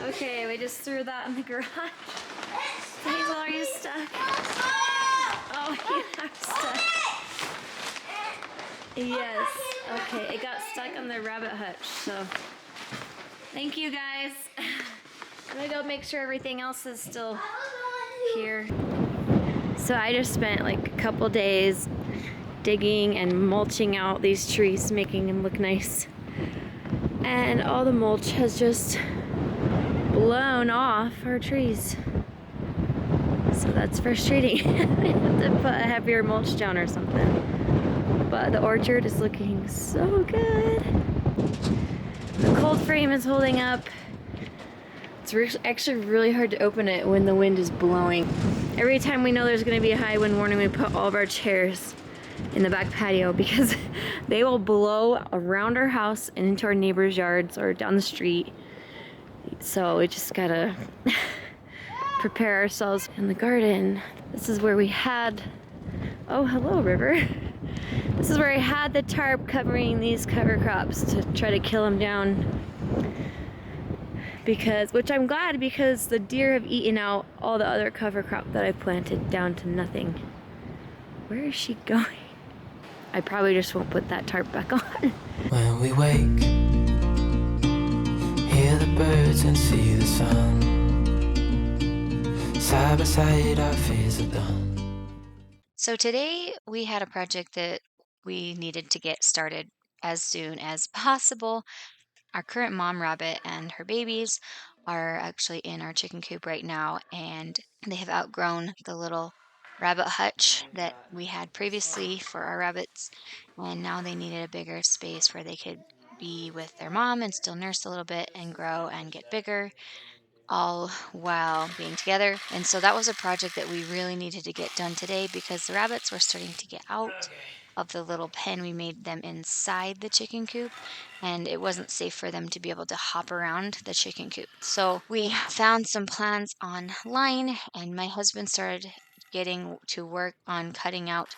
Okay, we just threw that in the garage. Hazel, are you stuck? Oh, you are stuck. Yes. Okay, it got stuck on the rabbit hutch, so thank you guys. I'm gonna go make sure everything else is still here. So I just spent like a couple days digging and mulching out these trees, making them look nice. And all the mulch has just blown off our trees. So that's frustrating. I have to put a heavier mulch down or something. But the orchard is looking so good. The cold frame is holding up. It's actually really hard to open it when the wind is blowing. Every time we know there's going to be a high wind warning, we put all of our chairs in the back patio because they will blow around our house and into our neighbors' yards or down the street. So we just gotta prepare ourselves in the garden. This is where we had, oh hello river. This is where I had the tarp covering these cover crops to try to kill them down. Which I'm glad, because the deer have eaten out all the other cover crop that I planted down to nothing. Where is she going? I probably just won't put that tarp back on. When we wake, hear the birds and see the sun. Side by side our fears are done. So today we had a project that we needed to get started as soon as possible. Our current mom rabbit and her babies are actually in our chicken coop right now, and they have outgrown the little rabbit hutch that we had previously for our rabbits, and now they needed a bigger space where they could be with their mom and still nurse a little bit and grow and get bigger, all while being together. And so that was a project that we really needed to get done today because the rabbits were starting to get out of the little pen we made them inside the chicken coop, and it wasn't safe for them to be able to hop around the chicken coop. So we found some plans online, and my husband started getting to work on cutting out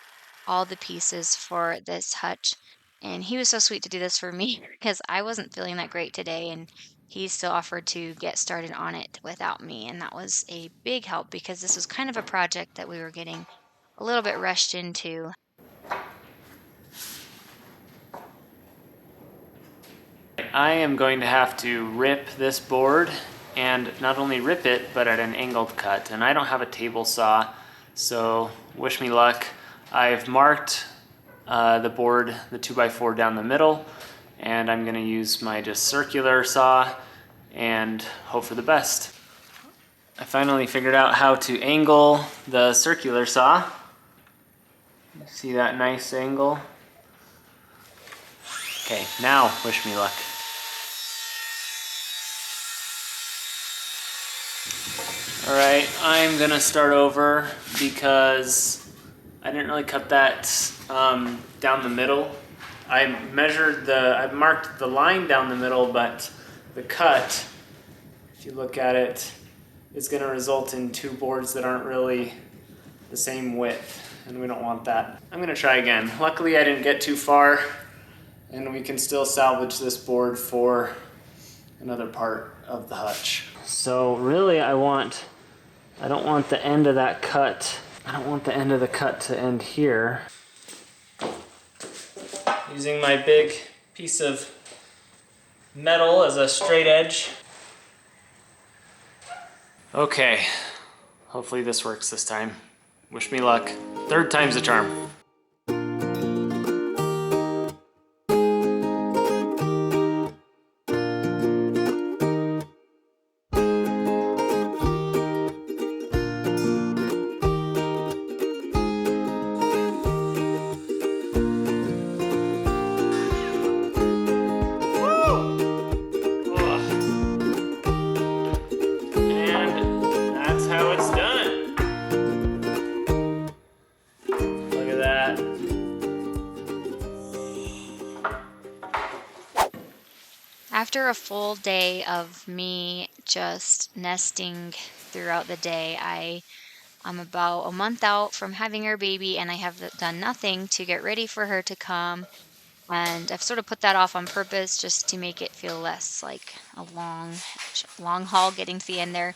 all the pieces for this hutch. And he was so sweet to do this for me because I wasn't feeling that great today, and he still offered to get started on it without me. And that was a big help because this was kind of a project that we were getting a little bit rushed into. I am going to have to rip this board, and not only rip it, but at an angled cut. And I don't have a table saw, so wish me luck. I've marked the board, the 2x4 down the middle, and I'm gonna use my just circular saw and hope for the best. I finally figured out how to angle the circular saw. See that nice angle? Okay, now wish me luck. Alright, I'm gonna start over because I didn't really cut that down the middle. I marked the line down the middle, but the cut, if you look at it, is gonna result in two boards that aren't really the same width, and we don't want that. I'm gonna try again. Luckily I didn't get too far, and we can still salvage this board for another part of the hutch. So really I don't want the end of that cut. I don't want the end of the cut to end here. Using my big piece of metal as a straight edge. Okay, hopefully this works this time. Wish me luck. Third time's a charm. After a full day of me just nesting throughout the day, I'm about a month out from having her baby, and I have done nothing to get ready for her to come And I've sort of put that off on purpose just to make it feel less like a long haul getting to the end there.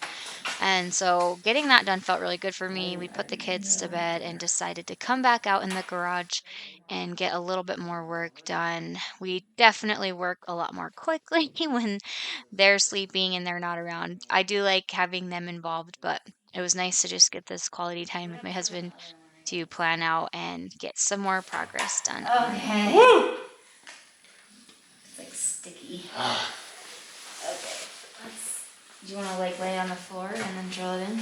And so getting that done felt really good for me. We put the kids to bed and decided to come back out in the garage and get a little bit more work done. We definitely work a lot more quickly when they're sleeping and they're not around. I do like having them involved, but it was nice to just get this quality time with my husband to plan out and get some more progress done on it. Okay. Woo! It's like sticky. Okay. Do you want to like lay on the floor and then drill it in?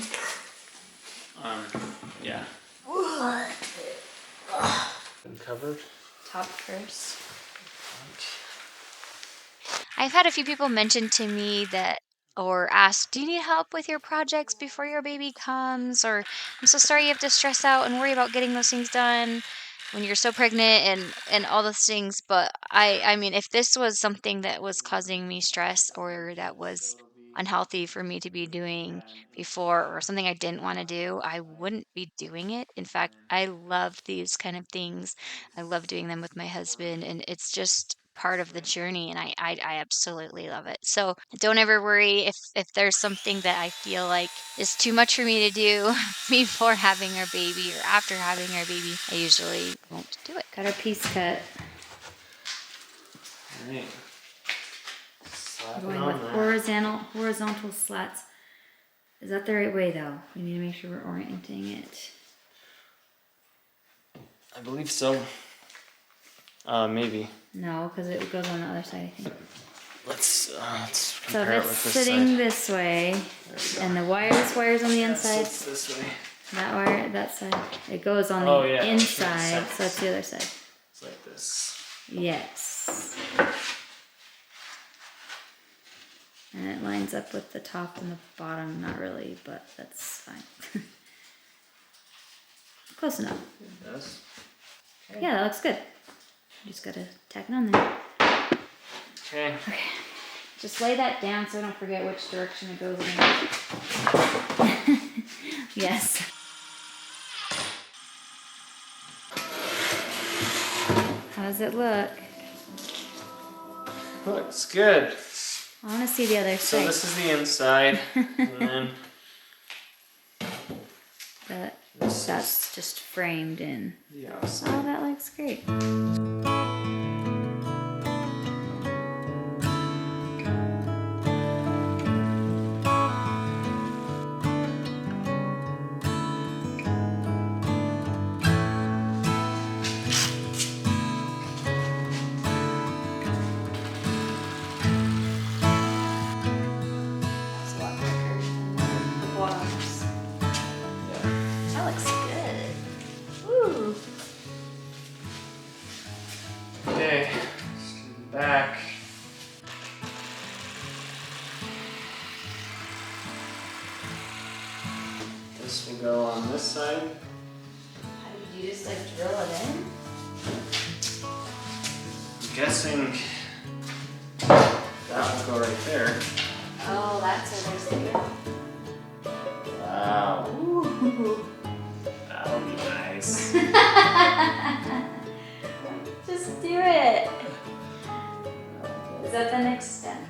Yeah. Covered. Top first. I've had a few people mention to me that or ask, do you need help with your projects before your baby comes? Or I'm so sorry you have to stress out and worry about getting those things done when you're so pregnant and all those things. But I mean, if this was something that was causing me stress or that was unhealthy for me to be doing before or something I didn't want to do, I wouldn't be doing it. In fact, I love these kind of things. I love doing them with my husband, and it's just part of the journey, and I absolutely love it. So don't ever worry if there's something that I feel like is too much for me to do before having our baby or after having our baby. I usually won't do it. Got our piece cut. All right. Slap it Going on with there. horizontal slats. Is that the right way though? We need to make sure we're orienting it. I believe so. Maybe. No, because it goes on the other side, I think. Let's So compare if it it's with this sitting side. this way, There we go. and the wire's on the Yeah, it inside, sits this way. that wire, that side, it goes on the Oh, yeah, inside, makes so it's the other side. It's like this. Yes. And it lines up with the top and the bottom, not really, but that's fine. Close enough. It does. Yeah, that looks good. Just gotta tack it on there. Okay. Just lay that down so I don't forget which direction it goes in. Yes. How does it look? Looks good. I want to see the other So side. this is the inside, and then That's just framed in. the outside. Oh, that looks great. That's a lot thicker than the bottoms. Yeah. That looks good. Woo! Okay. Back. This will go on this side. How did you just like drill it in? I'm guessing that will go right there. Oh, that's what there's the Wow. Ooh. That'll be nice. Just do it. Is that the next step?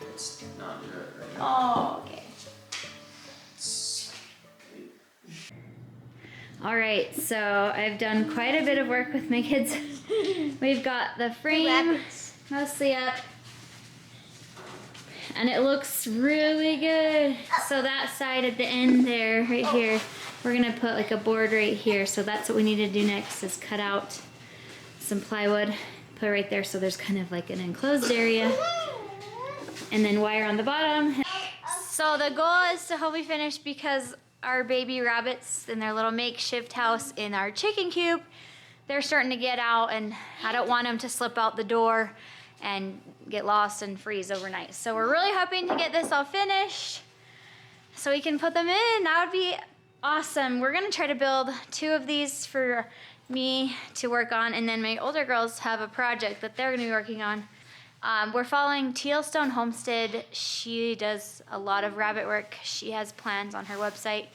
Let's not do it right now. Oh, okay. All right, so I've done quite a bit of work with my kids. We've got the frame mostly up, and it looks really good. So that side at the end there, right here, we're gonna put like a board right here. So that's what we need to do next is cut out some plywood, put it right there so there's kind of like an enclosed area, and then wire on the bottom. So the goal is to hopefully finish because our baby rabbits in their little makeshift house in our chicken coop, they're starting to get out, and I don't want them to slip out the door and get lost and freeze overnight. So we're really hoping to get this all finished so we can put them in. That would be awesome. We're gonna try to build 2 of these for me to work on, and then my older girls have a project that they're gonna be working on. We're following Tealstone Homestead. She does a lot of rabbit work. She has plans on her website,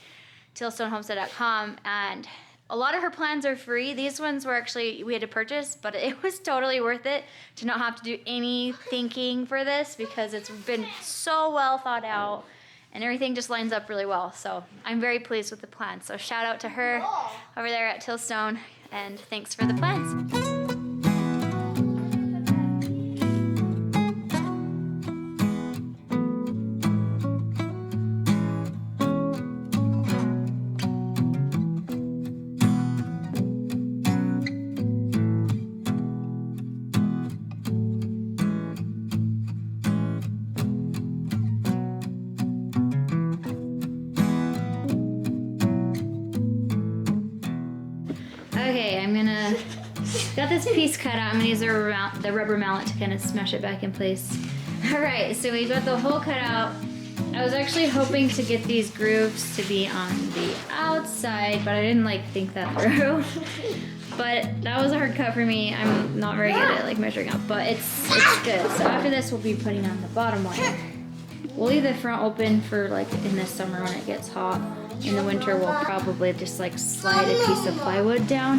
tealstonehomestead.com, and a lot of her plans are free. These ones were actually, we had to purchase, but it was totally worth it to not have to do any thinking for this because it's been so well thought out and everything just lines up really well. So I'm very pleased with the plan. So shout out to her over there at Tillstone and thanks for the plans. Okay, got this piece cut out. I'm gonna use the rubber mallet to kind of smash it back in place. All right, so we got the hole cut out. I was actually hoping to get these grooves to be on the outside, but I didn't think that through. But that was a hard cut for me. I'm not very good at measuring up, but it's good. So after this, we'll be putting on the bottom wire. We'll leave the front open for in the summer when it gets hot. In the winter, we'll probably just slide a piece of plywood down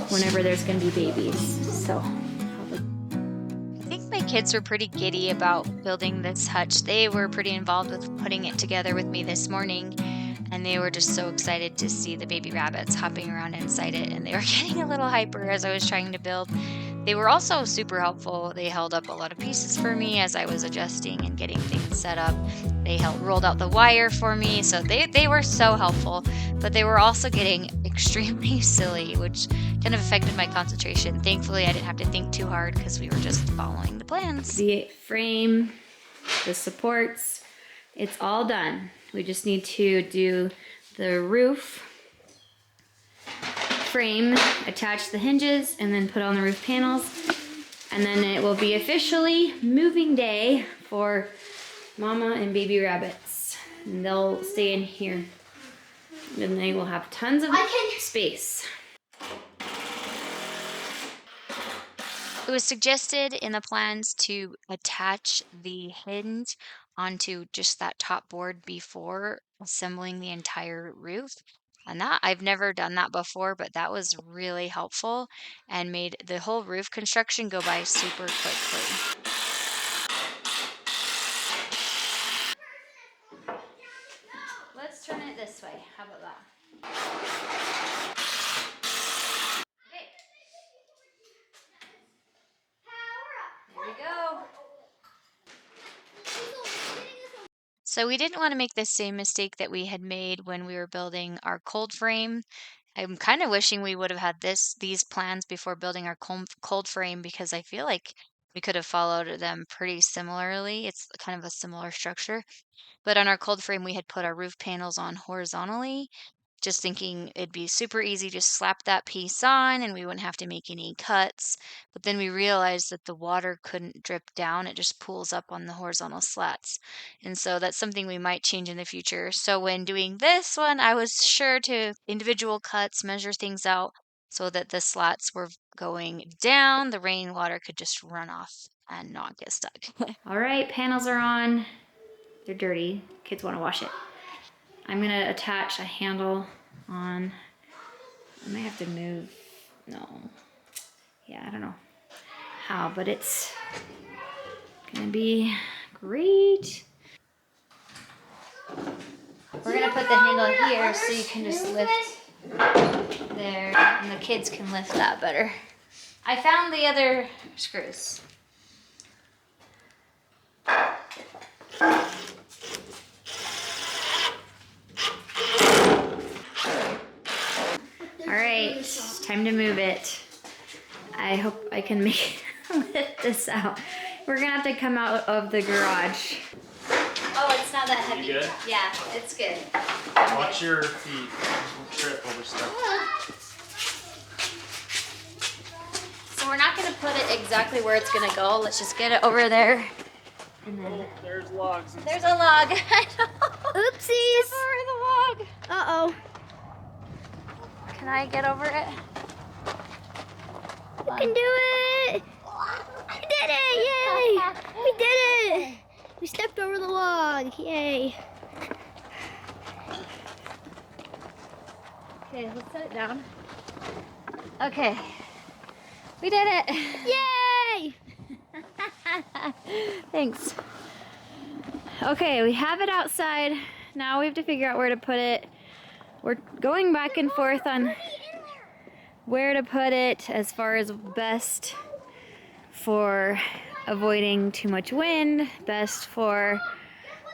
whenever there's gonna be babies. So, I think my kids were pretty giddy about building this hutch. They were pretty involved with putting it together with me this morning, and they were just so excited to see the baby rabbits hopping around inside it, and they were getting a little hyper as I was trying to build. They were also super helpful. They held up a lot of pieces for me as I was adjusting and getting things set up. They rolled out the wire for me, so they were so helpful, but they were also getting extremely silly, which kind of affected my concentration. Thankfully, I didn't have to think too hard because we were just following the plans. the frame, the supports, it's all done. We just need to do the roof frame, attach the hinges, and then put on the roof panels. And then it will be officially moving day for Mama and baby rabbits. And they'll stay in here. And they will have tons of space. It was suggested in the plans to attach the hinge onto just that top board before assembling the entire roof. And that I've never done that before, but that was really helpful and made the whole roof construction go by super quickly. Let's turn it this way. How about that? Okay. There we go. So we didn't want to make the same mistake that we had made when we were building our cold frame. I'm kind of wishing we would have had these plans before building our cold frame because I feel like we could have followed them pretty similarly. It's kind of a similar structure. But on our cold frame, we had put our roof panels on horizontally, just thinking it'd be super easy to slap that piece on and we wouldn't have to make any cuts. But then we realized that the water couldn't drip down. It just pools up on the horizontal slats. And so that's something we might change in the future. So when doing this one, I was sure to individual cuts, measure things out so that the slats were going down. The rainwater could just run off and not get stuck. All right, panels are on. They're dirty. Kids want to wash it. I'm gonna attach a handle on. I might have to move. No. Yeah, I don't know how, but it's gonna be great. We're gonna put the handle here so you can just lift there, and the kids can lift that better. I found the other screws. All right, time to move it. I hope I can lift this out. We're gonna have to come out of the garage. Oh, it's not that heavy. You good? Yeah, it's good. Watch your feet. Don't trip over stuff. So we're not gonna put it exactly where it's gonna go. Let's just get it over there. And then Oh, there's logs. there's a log. I know. Oopsies. Step over the log. Uh-oh. Can I get over it? You can do it! We did it! Yay! We did it! We stepped over the log. Yay! Okay, let's set it down. Okay, we did it. Yay! Thanks. Okay, we have it outside. Now we have to figure out where to put it. We're going back and forth on where to put it as far as best for avoiding too much wind, best for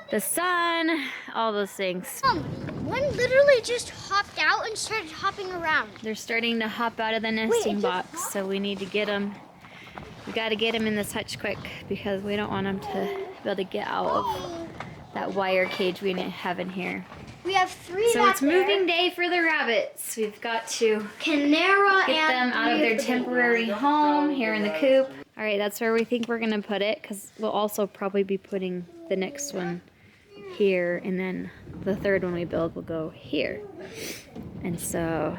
the sun, all those things. One literally just hopped out and started hopping around. They're starting to hop out of the nesting box, so we need to get them. We got to get them in this hutch quick because we don't want them to be able to get out of that wire cage we have in here. We have 3 So it's moving day for the rabbits. We've got to Canara get them out of their temporary home here in the coop. All right, that's where we think we're gonna put it because we'll also probably be putting the next one here, and then the third one we build will go here. And so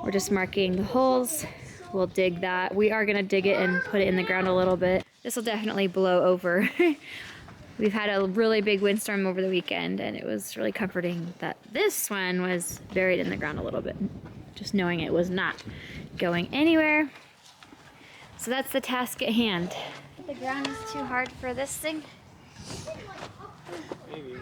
we're just marking the holes. We'll dig that. We are gonna dig it and put it in the ground a little bit. This will definitely blow over. We've had a really big windstorm over the weekend, and it was really comforting that this one was buried in the ground a little bit, just knowing it was not going anywhere. So that's the task at hand. The ground is too hard for this thing. Maybe.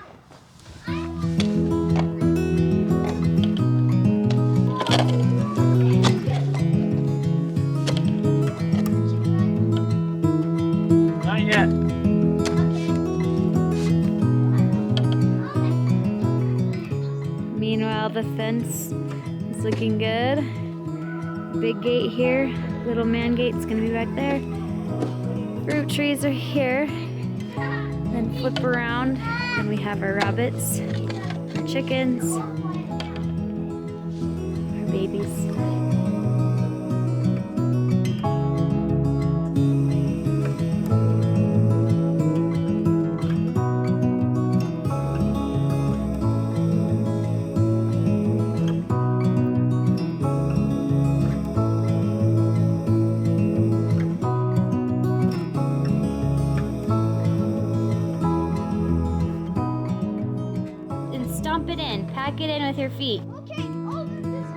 Not yet. Meanwhile, the fence is looking good. Big gate here. Little man gate's gonna be back there. Fruit trees are here. Then flip around, and we have our rabbits, our chickens, our babies. Stomp it in. Pack it in with your feet. Okay. Oh, this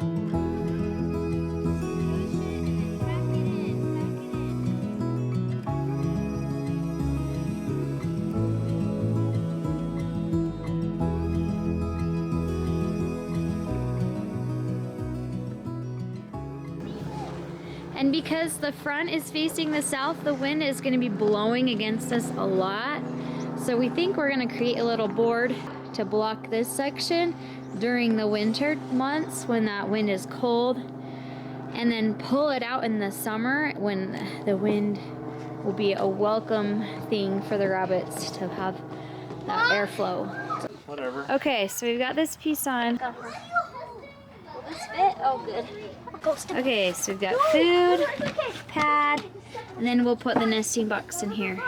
And because the front is facing the south, the wind is going to be blowing against us a lot. So we think we're going to create a little board to block this section during the winter months when that wind is cold, and then pull it out in the summer when the wind will be a welcome thing for the rabbits to have that airflow. Whatever. Okay, so we've got this piece on. Will this fit? Oh, good. Okay, so we've got food, pad, and then we'll put the nesting box in here.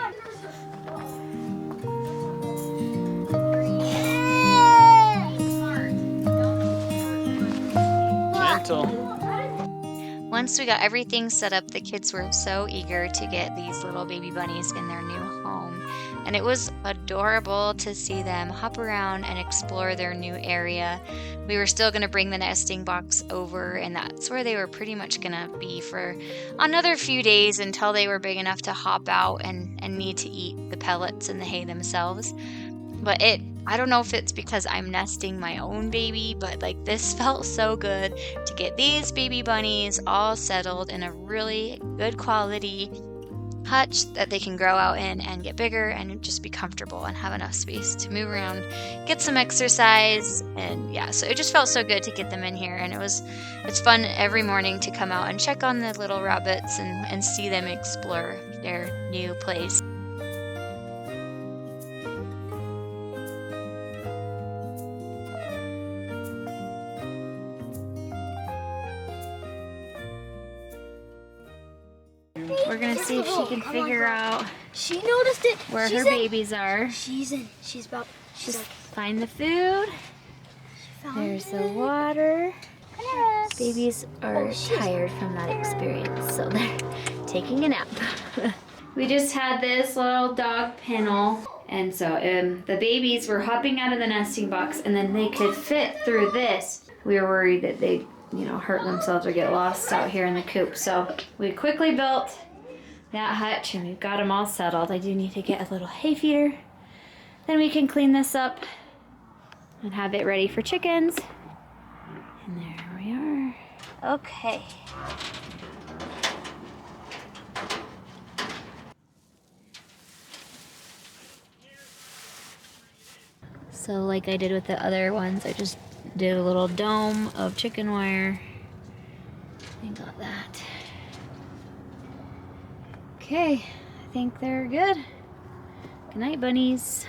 Once we got everything set up, the kids were so eager to get these little baby bunnies in their new home. And it was adorable to see them hop around and explore their new area. We were still going to bring the nesting box over, and that's where they were pretty much going to be for another few days until they were big enough to hop out and need to eat the pellets and the hay themselves. But I don't know if it's because I'm nesting my own baby, but like this felt so good to get these baby bunnies all settled in a really good quality hutch that they can grow out in and get bigger and just be comfortable and have enough space to move around, get some exercise. And yeah, so it just felt so good to get them in here. And it's fun every morning to come out and check on the little rabbits and see them explore their new place. We're gonna see if she can figure out She noticed it. where She's her in. babies are. She's in. She's like, Find the food. There's the water. yes. Babies are tired from that experience, so they're taking a nap. We just had this little dog kennel, and so the babies were hopping out of the nesting box, and then they could fit through this we were worried that they, you know, hurt themselves or get lost out here in the coop. So we quickly built that hutch and we've got them all settled. I do need to get a little hay feeder. Then we can clean this up and have it ready for chickens. And there we are. Okay. So like I did with the other ones, I just did a little dome of chicken wire and got that. Okay, I think they're good. Good night, bunnies.